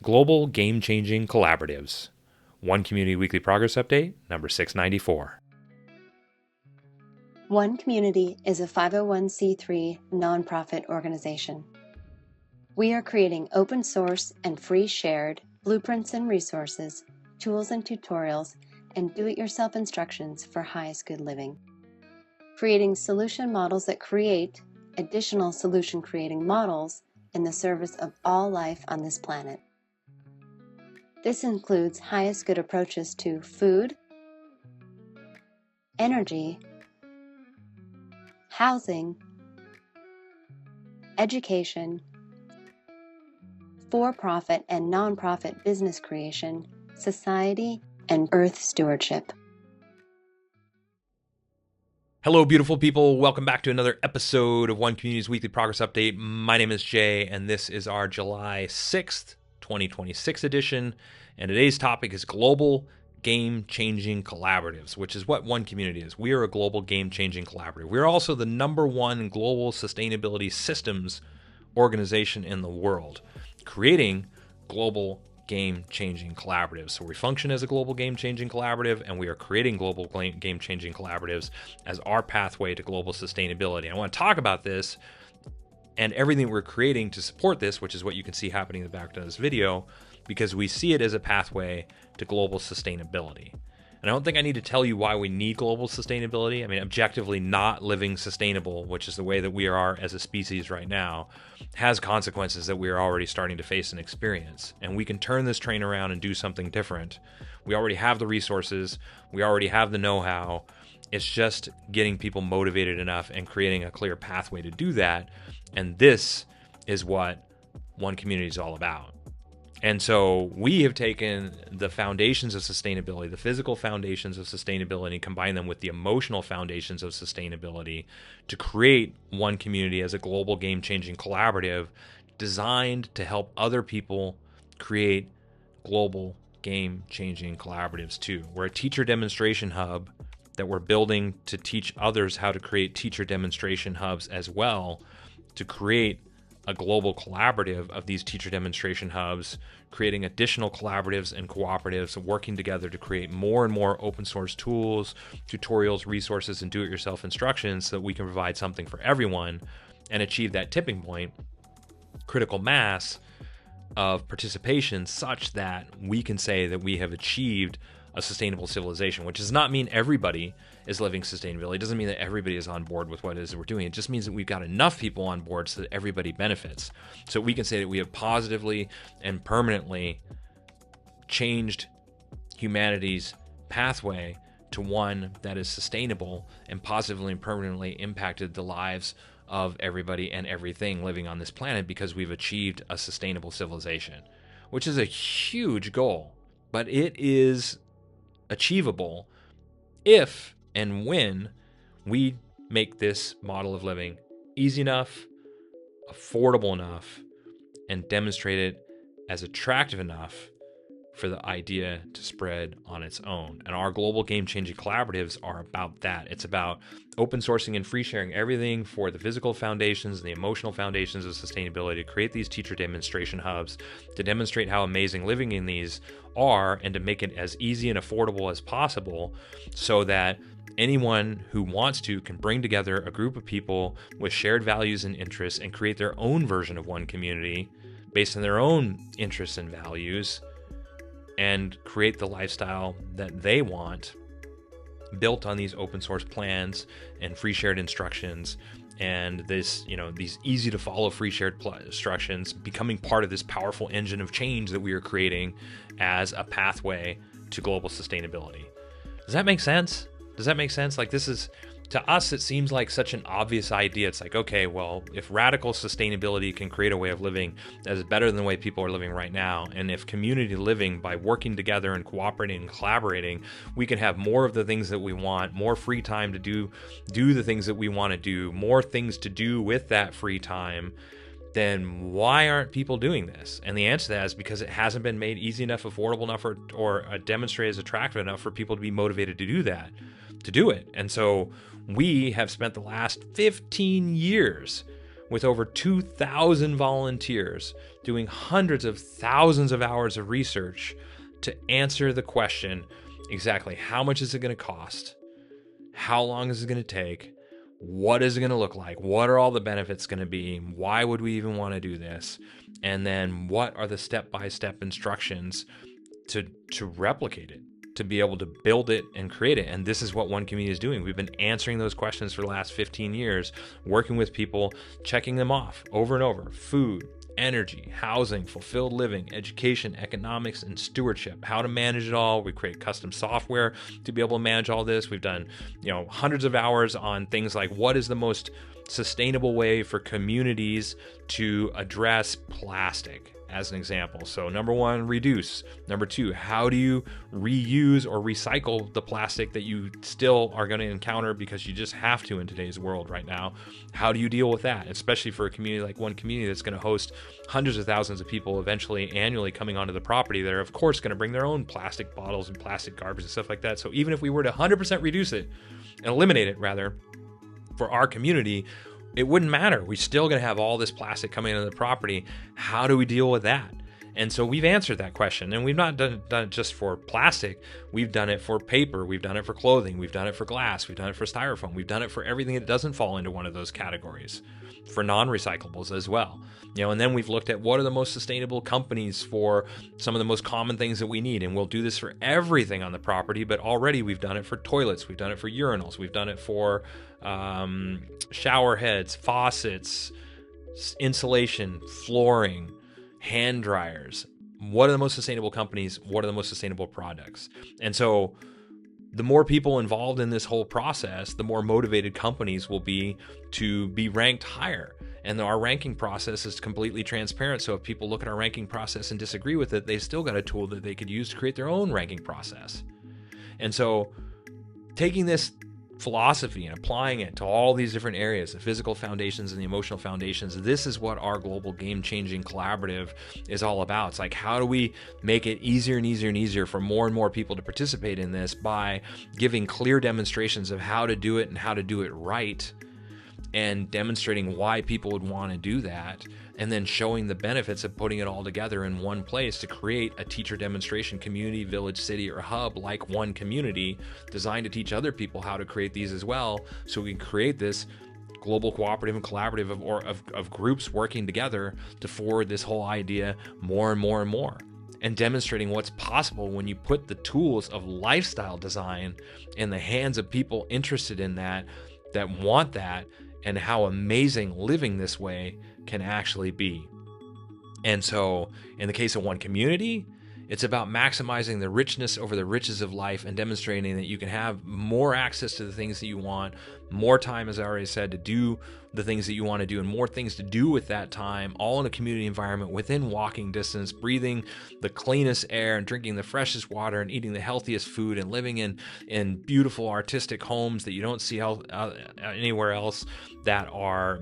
Global Game-Changing Collaboratives. One Community Weekly Progress Update, number 694. One Community is a 501c3 nonprofit organization. We are creating open source and free shared blueprints and resources, tools and tutorials, and do-it-yourself instructions for highest good living. Creating solution models that create additional solution creating models in the service of all life on this planet. This includes highest good approaches to food, energy, housing, education, for-profit and non-profit business creation, society, and earth stewardship. Hello, beautiful people. Welcome back to another episode of One Community's Weekly Progress Update. My name is Jay, and this is our July 6th, 2026 edition. And today's topic is Global Game-Changing Collaboratives, which is what One Community is. We are a global game-changing collaborative. We're also the #1 global sustainability systems organization in the world, creating global game-changing collaboratives. So we function as a global game-changing collaborative, and we are creating global game-changing collaboratives as our pathway to global sustainability. I want to talk about this and everything we're creating to support this, which is what you can see happening in the background of this video, because we see it as a pathway to global sustainability. And I don't think I need to tell you why we need global sustainability. I mean, objectively, not living sustainable, which is the way that we are as a species right now, has consequences that we are already starting to face and experience. And we can turn this train around and do something different. We already have the resources. We already have the know-how. It's just getting people motivated enough and creating a clear pathway to do that. And this is what One Community is all about. And so we have taken the foundations of sustainability, the physical foundations of sustainability, and combined them with the emotional foundations of sustainability to create One Community as a global game-changing collaborative designed to help other people create global game-changing collaboratives too. We're a teacher demonstration hub that we're building to teach others how to create teacher demonstration hubs as well, to create a global collaborative of these teacher demonstration hubs, creating additional collaboratives and cooperatives, working together to create more and more open source tools, tutorials, resources, and do-it-yourself instructions so that we can provide something for everyone and achieve that tipping point, critical mass of participation, such that we can say that we have achieved a sustainable civilization, which does not mean everybody is living sustainability. It doesn't mean that everybody is on board with what it is that we're doing. It just means that we've got enough people on board so that everybody benefits. So we can say that we have positively and permanently changed humanity's pathway to one that is sustainable and positively and permanently impacted the lives of everybody and everything living on this planet, because we've achieved a sustainable civilization, which is a huge goal, but it is achievable if and when we make this model of living easy enough, affordable enough, and demonstrate it as attractive enough for the idea to spread on its own. And our global game-changing collaboratives are about that. It's about open sourcing and free sharing everything for the physical foundations and the emotional foundations of sustainability, to create these teacher demonstration hubs, to demonstrate how amazing living in these are, and to make it as easy and affordable as possible so that anyone who wants to can bring together a group of people with shared values and interests and create their own version of One Community based on their own interests and values, and create the lifestyle that they want, built on these open source plans and free shared instructions, and this, these easy to follow free shared instructions becoming part of this powerful engine of change that we are creating as a pathway to global sustainability. Does that make sense? Does that make sense? Like, this is, to us, it seems like such an obvious idea. It's like, okay, well, if radical sustainability can create a way of living that is better than the way people are living right now, and if community living, by working together and cooperating and collaborating, we can have more of the things that we want, more free time to do the things that we want to do, more things to do with that free time, then why aren't people doing this? And the answer to that is because it hasn't been made easy enough, affordable enough, or demonstrated as attractive enough for people to be motivated to do that, to do it. And so we have spent the last 15 years with over 2,000 volunteers doing hundreds of thousands of hours of research to answer the question, exactly how much is it going to cost? How long is it going to take? What is it going to look like? What are all the benefits going to be? Why would we even want to do this? And then what are the step-by-step instructions to replicate it, to be able to build it and create it? And this is what One Community is doing. We've been answering those questions for the last 15 years, working with people, checking them off over and over. Food, energy, housing, fulfilled living, education, economics, and stewardship, how to manage it all. We create custom software to be able to manage all this. We've done, hundreds of hours on things like what is the most sustainable way for communities to address plastic, as an example. So number one, reduce. Number two, how do you reuse or recycle the plastic that you still are going to encounter because you just have to in today's world right now? How do you deal with that? Especially for a community like One Community that's going to host hundreds of thousands of people eventually annually coming onto the property that are of course going to bring their own plastic bottles and plastic garbage and stuff like that. So even if we were to 100% reduce it and eliminate it rather for our community, it wouldn't matter. We're still going to have all this plastic coming into the property. How do we deal with that? And so we've answered that question, and we've not done it just for plastic. We've done it for paper. We've done it for clothing. We've done it for glass. We've done it for styrofoam. We've done it for everything that doesn't fall into one of those categories, for non-recyclables as well. And then we've looked at what are the most sustainable companies for some of the most common things that we need. And we'll do this for everything on the property, but already we've done it for toilets. We've done it for urinals. We've done it for shower heads, faucets, insulation, flooring, hand dryers. What are the most sustainable companies? What are the most sustainable products? And so the more people involved in this whole process, the more motivated companies will be to be ranked higher. And our ranking process is completely transparent. So if people look at our ranking process and disagree with it, they've still got a tool that they could use to create their own ranking process. And so taking this philosophy and applying it to all these different areas, the physical foundations and the emotional foundations, this is what our global game-changing collaborative is all about. It's like, how do we make it easier and easier and easier for more and more people to participate in this by giving clear demonstrations of how to do it and how to do it right, and demonstrating why people would want to do that, and then showing the benefits of putting it all together in one place to create a teacher demonstration community, village, city, or hub like One Community, designed to teach other people how to create these as well, so we can create this global cooperative and collaborative of groups working together to forward this whole idea more and more and more, and demonstrating what's possible when you put the tools of lifestyle design in the hands of people interested in that want that, and how amazing living this way can actually be. And so in the case of One Community, it's about maximizing the richness over the riches of life and demonstrating that you can have more access to the things that you want, more time, as I already said, to do the things that you want to do, and more things to do with that time, all in a community environment within walking distance, breathing the cleanest air and drinking the freshest water and eating the healthiest food and living in beautiful artistic homes that you don't see anywhere else, that are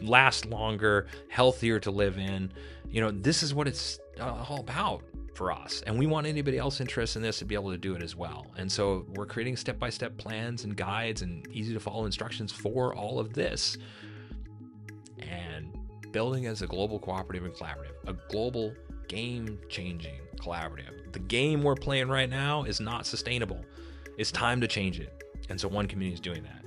last longer, healthier to live in. This is what it's all about for us, and we want anybody else interested in this to be able to do it as well. And so we're creating step-by-step plans and guides and easy to follow instructions for all of this, and building as a global cooperative and collaborative, a global game-changing collaborative. The game we're playing right now is not sustainable. It's time to change it, and so One Community is doing that.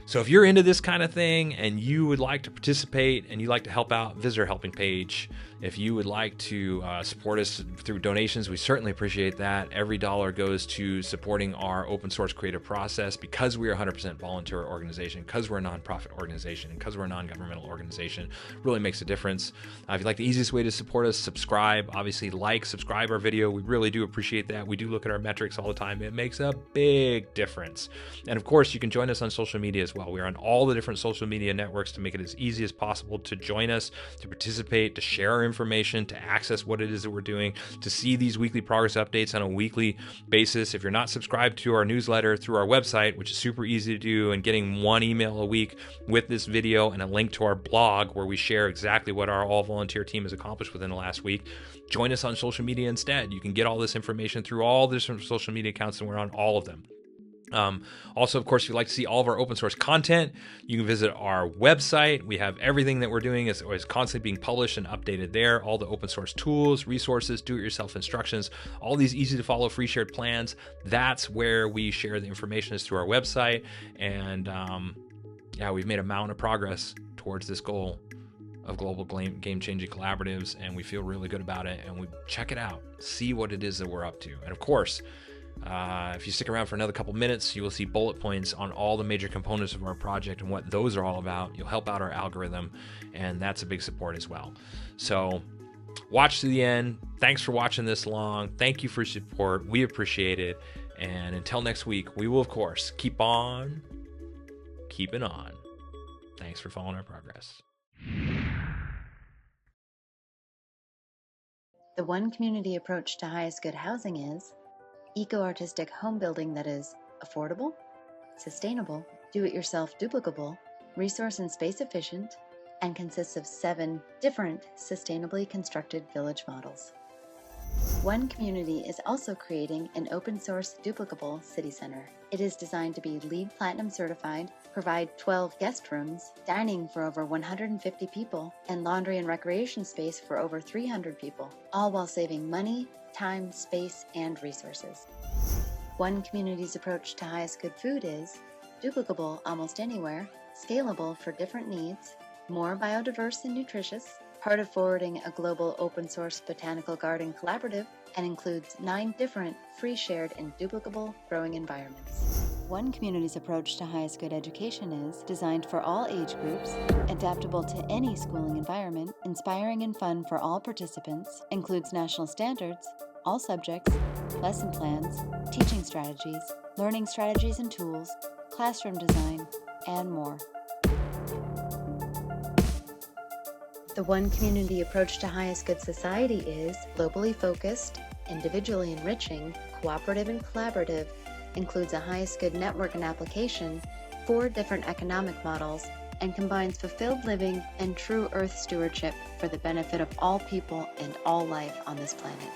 So if you're into this kind of thing and you would like to participate and you'd like to help out, visit our helping page. If you would like to support us through donations, we certainly appreciate that. Every dollar goes to supporting our open source creative process, because we are a 100% volunteer organization, because we're a nonprofit organization, and because we're a non-governmental organization. Really makes a difference. If you'd like the easiest way to support us, subscribe. Obviously, subscribe our video. We really do appreciate that. We do look at our metrics all the time. It makes a big difference. And of course, you can join us on social media as well. We're on all the different social media networks to make it as easy as possible to join us, to participate, to share our information, to access what it is that we're doing, to see these weekly progress updates on a weekly basis. If you're not subscribed to our newsletter through our website, which is super easy to do, and getting one email a week with this video and a link to our blog where we share exactly what our all-volunteer team has accomplished within the last week, join us on social media instead. You can get all this information through all the different social media accounts, and we're on all of them. Also, of course, if you'd like to see all of our open source content, you can visit our website. We have everything that we're doing is constantly being published and updated there. All the open source tools, resources, do-it-yourself instructions, all these easy to follow free shared plans. That's where we share the information is through our website. And we've made a mountain of progress towards this goal of global game-changing collaboratives, and we feel really good about it. And we check it out, see what it is that we're up to. And of course, if you stick around for another couple minutes, you will see bullet points on all the major components of our project and what those are all about. You'll help out our algorithm, and that's a big support as well. So watch to the end. Thanks for watching this long. Thank you for your support. We appreciate it. And until next week, we will, of course, keep on keeping on. Thanks for following our progress. The one community approach to highest good housing is eco-artistic home building that is affordable, sustainable, do-it-yourself duplicable, resource and space efficient, and consists of 7 different sustainably constructed village models. One Community is also creating an open-source duplicable city center. It is designed to be LEED Platinum certified, provide 12 guest rooms, dining for over 150 people, and laundry and recreation space for over 300 people, all while saving money, time, space, and resources. One Community's approach to highest good food is duplicable almost anywhere, scalable for different needs, more biodiverse and nutritious, part of forwarding a global open-source botanical garden collaborative, and includes 9 different free shared and duplicable growing environments. One Community's approach to highest good education is designed for all age groups, adaptable to any schooling environment, inspiring and fun for all participants, includes national standards, all subjects, lesson plans, teaching strategies, learning strategies and tools, classroom design, and more. The One Community approach to highest good society is globally focused, individually enriching, cooperative and collaborative, includes a highest good network and application, 4 different economic models, and combines fulfilled living and true earth stewardship for the benefit of all people and all life on this planet.